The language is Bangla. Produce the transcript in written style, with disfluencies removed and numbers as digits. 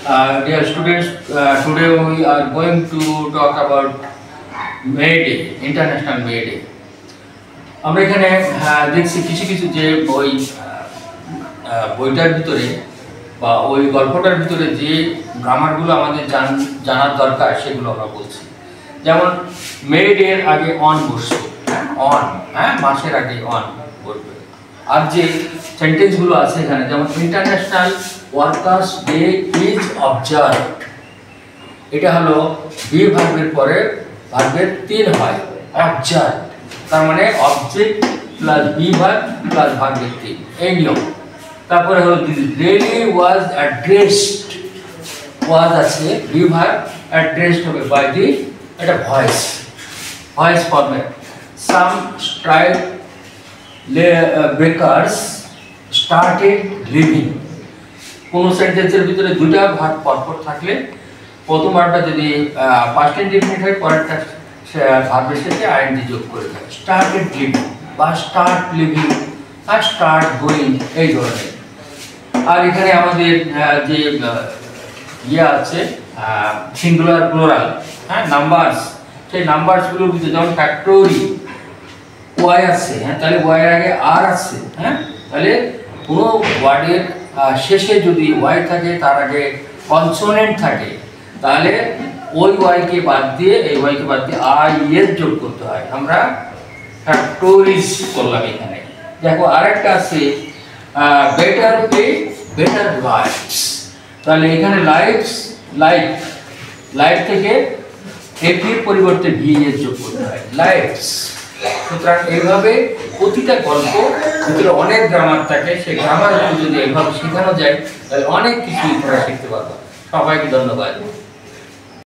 Dear students, today we are going to talk about May Day, International May Day. আমরা এখানে দেখছি কিছু কিছু যে বইটার ভিতরে বা ওই গল্পটার ভিতরে যে গ্রামারগুলো আমাদের জানার দরকার সেগুলো আমরা বলছি। যেমন মে ডে এর আগে অন বসবে, অন, মাসের আগে অন বসবে। আর যে সেন্টেন্সগুলো আছে এখানে, যেমন international workers day is observed, এটা হলো বি ভার্বের পরে ভার্বের 3 হয়, অবজার্ভ, তার মানে object plus be verb plus ভার্বের 3, এই নিয়ম। তারপরে হলো রেলি ওয়াজ অ্যাড্রেসড, ওয়াজ আছে বি ভার্ব, অ্যাড্রেসড হবে বাই দি, এটা ভয়েস, ভয়েস ফরম্যাট। সাম স্ট্রাইক ব্রেকার্স স্টার্টেড লিভিং। কোন সেন্টেন্সের ভিতরে দুটো ভার্ব পরপর থাকলে প্রথম ভার্বটা যদি পাস্ট ইনডিফিনিট হয়, পরেরটা ভার্বের সাথে আইএনজি যোগ করে দেয়। স্টার্টেড লিভিং বা স্টার্ট লিভিং আর স্টার্ট গোয়িং, এই ধরনের। আর এখানে আমাদের যে আছে সিঙ্গুলার প্লুরাল, নাম্বারস, সেই নাম্বারসগুলোর ভিতরে যেমন ফ্যাক্টরি ওয়াই আছে, তাহলে ওয়াই এর আগে আর আছে, তাহলে কোনো ওয়ার্ডের শেষে যদি ওয়াই থাকে, তার আগে কনসোনেন্ট থাকে, তাহলে ওই ওয়াইকে বাদ দিয়ে, এই ওয়াইকে বাদ দিয়ে আই এর যোগ করতে হয়। আমরা ফ্যাক্টরিজ করলাম এখানে। দেখো আরেকটা আছে বেটার পে বেটার লাইফস, তাহলে এখানে লাইফস, লাইফ, লাইফ থেকে এর পরিবর্তে ভি এর যোগ করতে হয়, লাইফস। সুতরাং এইভাবে প্রতিটা গল্প ভিতরে অনেক গ্রামার থাকে, সেই গ্রামারগুলো যদি এইভাবে শেখানো যায় তাহলে অনেক কিছু তোমরা শিখতে পারবে। সবাইকে ধন্যবাদ।